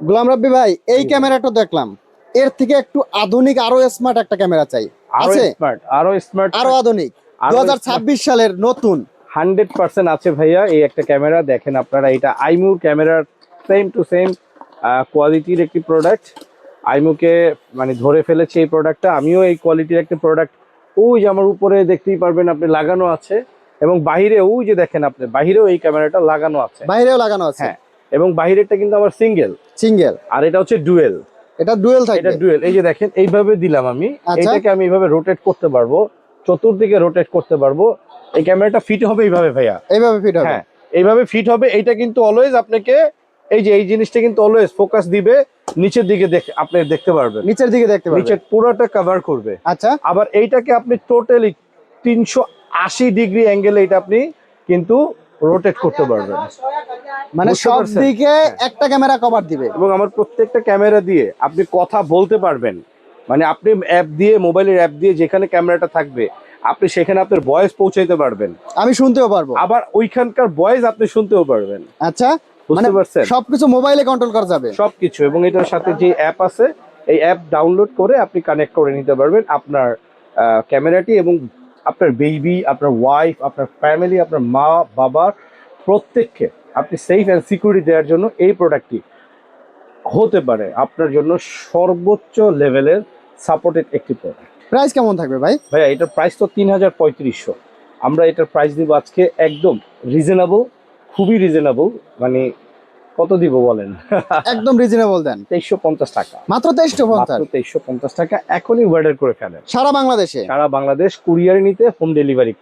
গোলাম রাব্বি ভাই, এই জি। ক্যামেরাটা দেখলাম, এর থেকে একটু আধুনিক আরো স্মার্ট একটা ক্যামেরা চাই। আরো আছে? স্মার্ট, আরো স্মার্ট, আরো আধুনিক আরো স্মার্ট 2026 সালের নতুন। 100% আছে ভাইয়া। এই একটা ক্যামেরা দেখেন আপনারা, এটা আইমু ক্যামেরার সেম টু সেম কোয়ালিটির একটি প্রোডাক্ট। আইমুকে মানে ধরে ফেলেছে এই প্রোডাক্টটা, আমিও এই কোয়ালিটির একটা প্রোডাক্ট। ওই যে আমার উপরে দেখতেই পারবেন আপনি লাগানো আছে, এবং বাহিরে ওই যে দেখেন আপনি বাহিরেও এই ক্যামেরাটা লাগানো আছে। বাইরেও লাগানো আছে। হ্যাঁ, এবং বাহিরেরটা কিন্তু আমার সিঙ্গেল, সিঙ্গেল, আর এটা হচ্ছে ডুয়েল। এটা ডুয়েল এটা থাকবে। ডুয়েল, এই যে দেখেন এইভাবে দিলাম আমি, আচ্ছা, এইটাকে আমি এইভাবে রোটেট করতে পারবো, চতুর্দিকে রোটেট করতে পারবো। এই ক্যামেরাটা ফিট হবে এইভাবে ভাইয়া। এইভাবে ফিট হবে। হ্যাঁ, এইভাবে ফিট হবে। এইটা কিন্তু অলওয়েজ আপনাকে, এই যে এই জিনিসটা কিন্তু অলওয়েজ ফোকাস দিবে নিচের দিকে, আপনি দেখতে পারবেন নিচের দিকে দেখতে পারবে। নিচের পুরোটা কভার করবে। আচ্ছা, আবার এইটাকে আপনি টোটালি 380 ডিগ্রি অ্যাঙ্গেলে এটা আপনি কিন্তু রোটেট করতে পারবেন। মানে বুঝতে সব পারছেন? দিকে হ্যাঁ। একটা ক্যামেরা কভার দিবে। এবং আমার প্রত্যেকটা ক্যামেরা দিয়ে আপনি কথা বলতে পারবেন। মানে আপনি অ্যাপ দিয়ে, মোবাইলের অ্যাপ দিয়ে যেখানে ক্যামেরাটা থাকবে আপনি সেখানে আপনার ভয়েস পৌঁছাইতে পারবেন, আমি শুনতেও পারবো। আবার ওইখানকার ভয়েস আপনি শুনতেও পারবেন। আচ্ছা, মানে বুঝতে পারছেন? সবকিছু মোবাইলে কন্ট্রোল করা যাবে। সবকিছু। এবং এটার সাথে যে অ্যাপ আছে, এই অ্যাপ ডাউনলোড করে আপনি কানেক্ট করে নিতে পারবেন আপনার ক্যামেরাটি, এবং আপনার বেবি, আপনার ওয়াইফ, আপনার ফ্যামিলি, আপনার মা বাবার প্রত্যেককে আপনি সেফ অ্যান্ড সিকিউরিটি দেওয়ার জন্য এই প্রোডাক্টটি হতে পারে আপনার জন্য সর্বোচ্চ লেভেলের সাপোর্টেড একটি প্রোডাক্ট। প্রাইস কেমন থাকবে ভাই? ভাইয়া এটার প্রাইস তো ৩৩৫০। আমরা এটার প্রাইস দিব আজকে একদম রিজনেবল, খুবই রিজনেবল। মানে কত দিব বলেন? একদম রিজনেবল দেন। ২৩৫০ টাকা। মাত্র 2350। মাত্র ২৩৫০ টাকা। এখনই অর্ডার করে ফেলেন। সারা বাংলাদেশে। সারা বাংলাদেশ কুরিয়ারে নিতে, হোম ডেলিভারি।